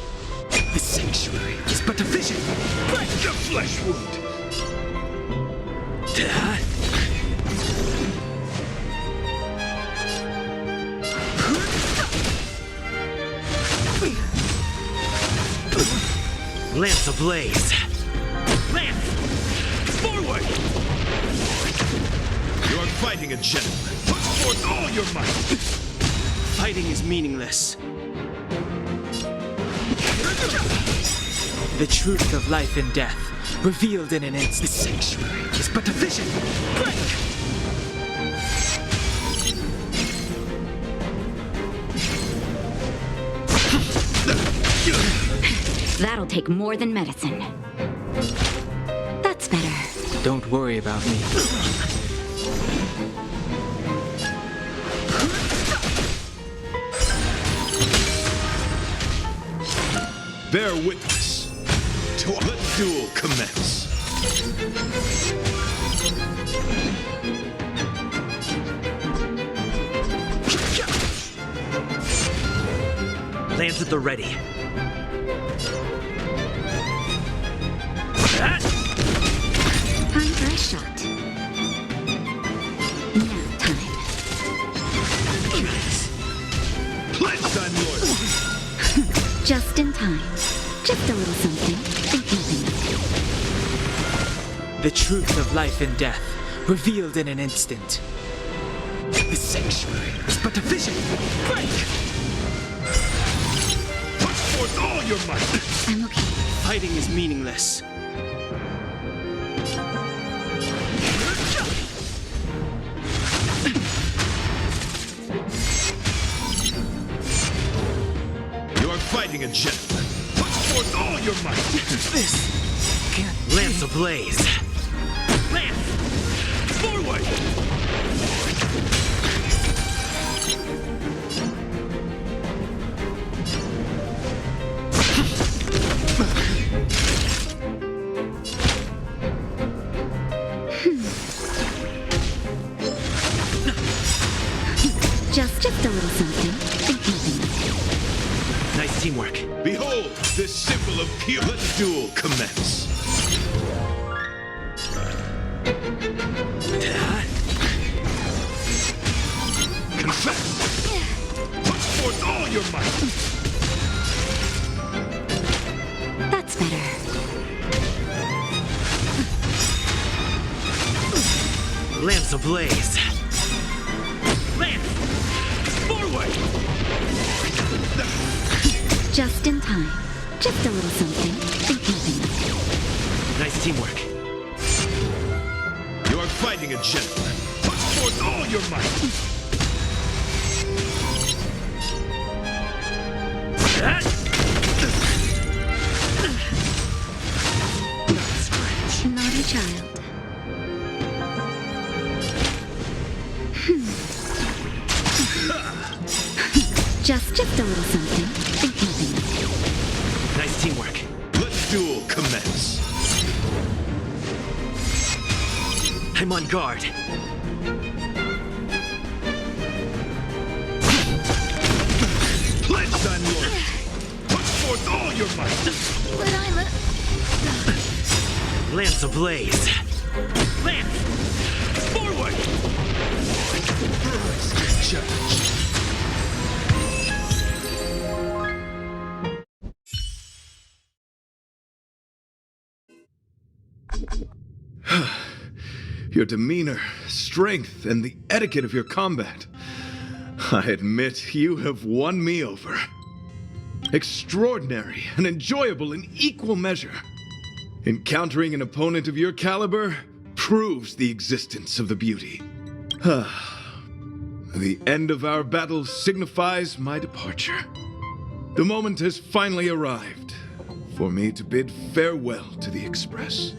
The sanctuary is but a vision. Break the flesh wound. Lance ablaze. Lance! Forward! You are fighting a gentleman. Put forth all your might. Fighting is meaningless. The truth of life and death, revealed in an instant. The sanctuary is but a vision. Break! That'll take more than medicine. That's better. Don't worry about me. Bear witness. Let the duel commence. Lance at the ready. Time for a shot. Now time. Pledge thy loyalty. Just in time. Just a little something. Think nothing of The truth of life and death, revealed in an instant. The sanctuary is but a vision. Break! Put forth all your might. it. I'm okay. Fighting is meaningless. a gentleman. Put forth all your might. This can't. Lance ablaze. Lance! Forward! Just a little something. Think nothing of it. Nice teamwork. Behold, this symbol of pure. Let the duel commence. Confess. Put forth all your might. That's better. Lance ablaze. Lance! Forward! Just in time. Just a little something. Think nothing of it. Nice teamwork. You are fighting a gentleman. Put forth all your might. Naughty child. Just a little something. Think nothing of it. Nice teamwork. Let the duel commence. I'm on guard. Pledge thy loyalty. Put forth all your might. But I'm a... Lance ablaze. Lance! Forward! Judge. Your demeanor, strength, and the etiquette of your combat. I admit you have won me over. Extraordinary and enjoyable in equal measure. Encountering an opponent of your caliber proves the existence of the beauty. The end of our battle signifies my departure. The moment has finally arrived for me to bid farewell to the Express.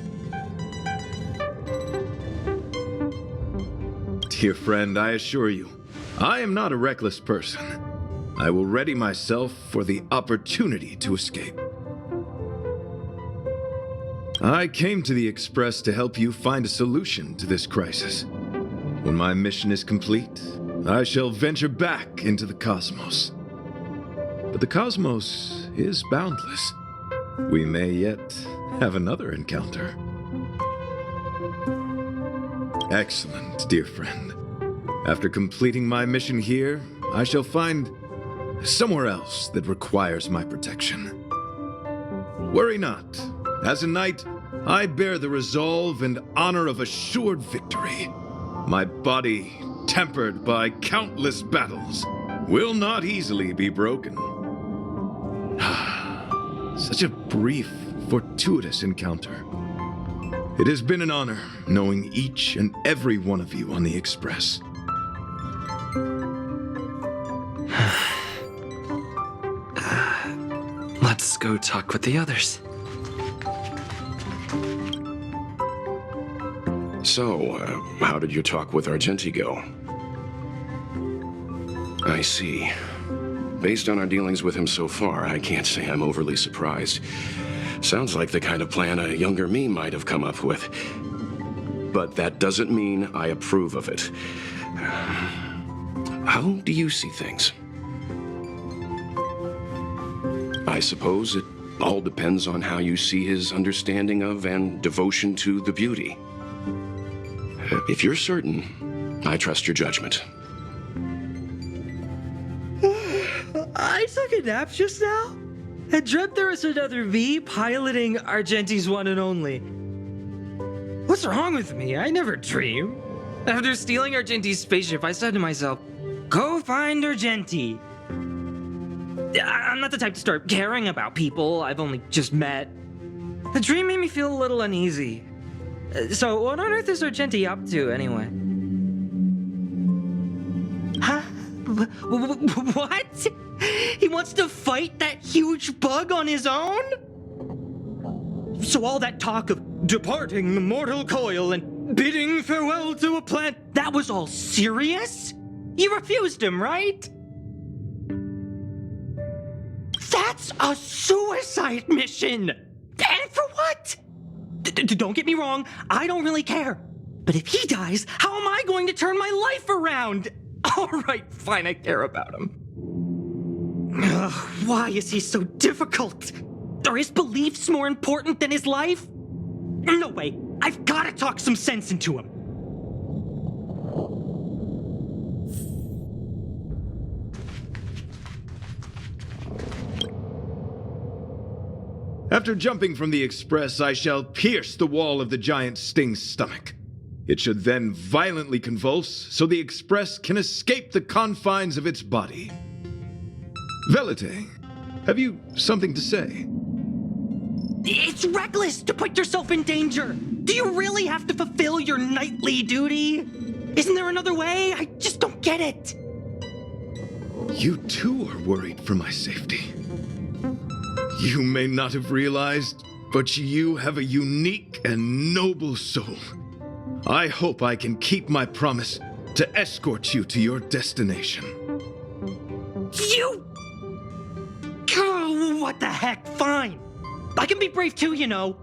Dear friend, I assure you, I am not a reckless person. I will ready myself for the opportunity to escape. I came to the Express to help you find a solution to this crisis. When my mission is complete, I shall venture back into the cosmos. But the cosmos is boundless. We may yet have another encounter. Excellent, dear friend. After completing my mission here, I shall find somewhere else that requires my protection. Worry not. As a knight, I bear the resolve and honor of assured victory. My body, tempered by countless battles, will not easily be broken. Such a brief, fortuitous encounter. It has been an honor knowing each and every one of you on the Express. Let's go talk with the others. So, how did your talk with Argenti go? I see. Based on our dealings with him so far, I can't say I'm overly surprised. Sounds like the kind of plan a younger me might have come up with. But that doesn't mean I approve of it. How do you see things? I suppose it all depends on how you see his understanding of and devotion to the beauty. If you're certain, I trust your judgment. I took a nap just now. I dreamt there was another V piloting Argenti's one and only. What's wrong with me? I never dream. After stealing Argenti's spaceship, I said to myself, go find Argenti. I'm not the type to start caring about people I've only just met. The dream made me feel a little uneasy. So what on earth is Argenti up to, anyway? Huh? What? He wants to fight that huge bug on his own? So all that talk of departing the mortal coil and bidding farewell to a plant, that was all serious? You refused him, right? That's a suicide mission! And for what? Don't get me wrong, I don't really care. But if he dies, how am I going to turn my life around? All right, fine, I care about him. Ugh, why is he so difficult? Are his beliefs more important than his life? No way, I've got to talk some sense into him. After jumping from the express, I shall pierce the wall of the giant sting's stomach. It should then violently convulse so the express can escape the confines of its body. Velite, have you something to say? It's reckless to put yourself in danger. Do you really have to fulfill your nightly duty? Isn't there another way? I just don't get it. You too are worried for my safety. You may not have realized, but you have a unique and noble soul. I hope I can keep my promise to escort you to your destination. You... Oh, what the heck? Fine. I can be brave too, you know.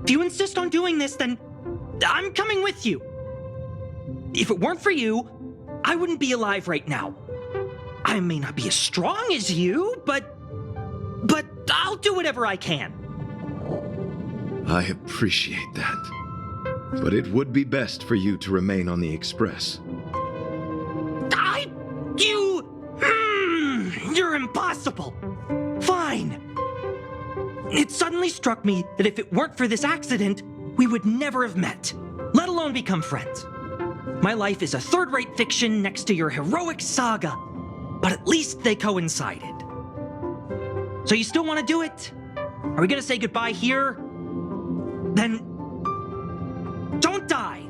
If you insist on doing this, then I'm coming with you. If it weren't for you, I wouldn't be alive right now. I may not be as strong as you, but I'll do whatever I can. I appreciate that. But it would be best for you to remain on the express. You're impossible. Fine. It suddenly struck me that if it weren't for this accident, we would never have met, let alone become friends. My life is a third-rate fiction next to your heroic saga, but at least they coincided. So you still want to do it? Are we gonna say goodbye here? Then don't die.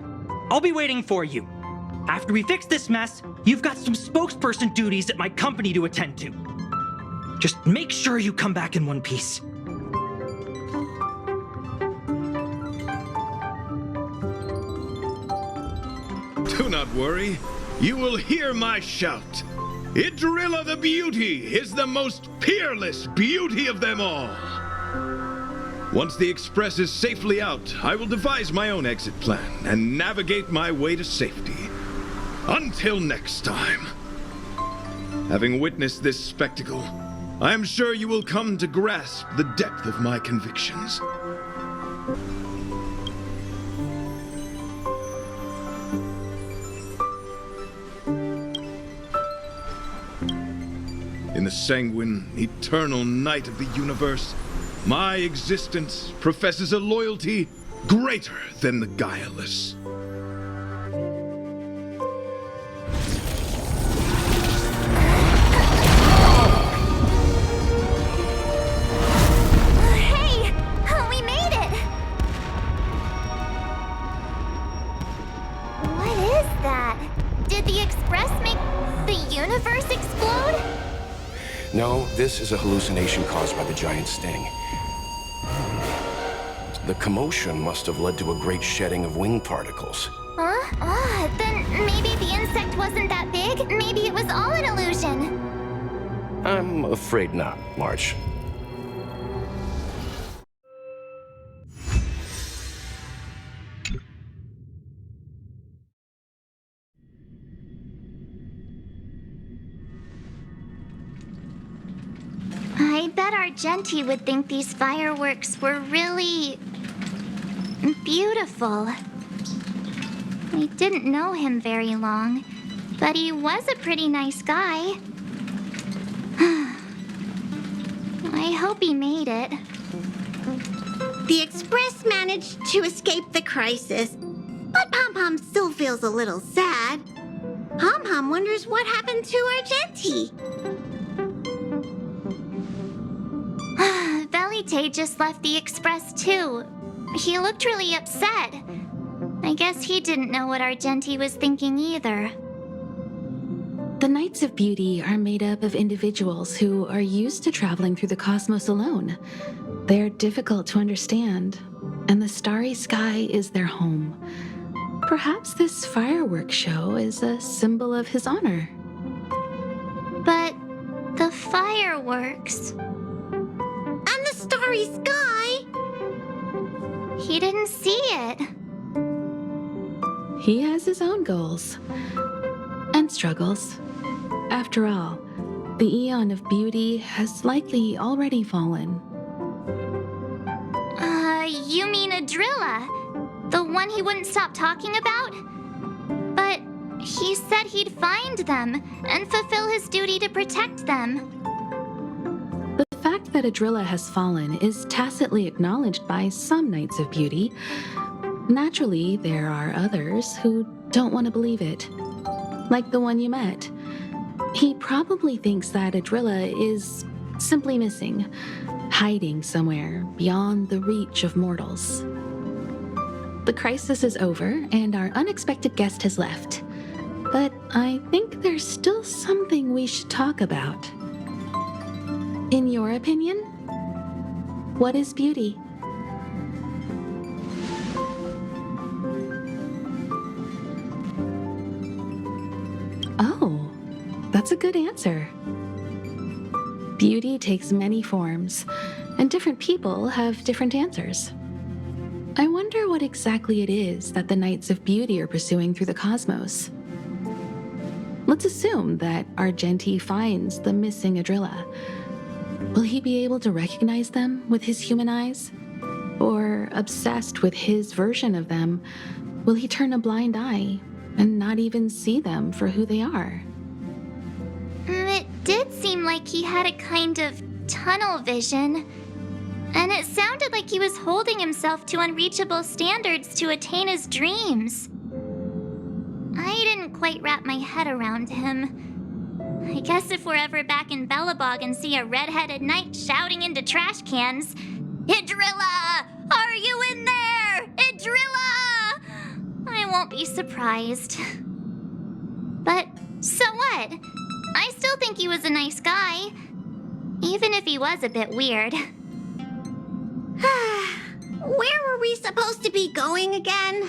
I'll be waiting for you. After we fix this mess, you've got some spokesperson duties at my company to attend to. Just make sure you come back in one piece. Do not worry. You will hear my shout. Idrilla the Beauty is the most peerless beauty of them all. Once the express is safely out, I will devise my own exit plan and navigate my way to safety. Until next time. Having witnessed this spectacle, I am sure you will come to grasp the depth of my convictions. In the sanguine, eternal night of the universe, my existence professes a loyalty greater than the guileless. Hey! We made it! What is that? Did the express make the universe explode? No, this is a hallucination caused by the giant sting. The commotion must have led to a great shedding of wing particles. Huh? Then maybe the insect wasn't that big? Maybe it was all an illusion. I'm afraid not, March. I bet Argenti would think these fireworks were really beautiful. I didn't know him very long, but he was a pretty nice guy. I hope he made it. The Express managed to escape the crisis, but Pom Pom still feels a little sad. Pom Pom wonders what happened to Argenti. Velite just left the Express too. He looked really upset. I guess he didn't know what Argenti was thinking either. The Knights of Beauty are made up of individuals who are used to traveling through the cosmos alone. They're difficult to understand, and the starry sky is their home. Perhaps this fireworks show is a symbol of his honor. But the fireworks. And the starry sky! He didn't see it. He has his own goals and struggles. After all, the Eon of Beauty has likely already fallen. You mean Adrilla? The one he wouldn't stop talking about? But he said he'd find them and fulfill his duty to protect them. The fact that Adrilla has fallen is tacitly acknowledged by some Knights of Beauty. Naturally, there are others who don't want to believe it. Like the one you met. He probably thinks that Adrilla is simply missing, hiding somewhere beyond the reach of mortals. The crisis is over, and our unexpected guest has left. But I think there's still something we should talk about. In your opinion, what is beauty? Oh, that's a good answer. Beauty takes many forms, and different people have different answers. I wonder what exactly it is that the Knights of Beauty are pursuing through the cosmos. Let's assume that Argenti finds the missing Adrilla. Will he be able to recognize them with his human eyes? Or, obsessed with his version of them, will he turn a blind eye and not even see them for who they are? It did seem like he had a kind of tunnel vision. And it sounded like he was holding himself to unreachable standards to attain his dreams. I didn't quite wrap my head around him. I guess if we're ever back in Belobog and see a red-headed knight shouting into trash cans, "Idrilla! Are you in there? Idrilla!" I won't be surprised. But so what? I still think he was a nice guy, even if he was a bit weird. Where were we supposed to be going again?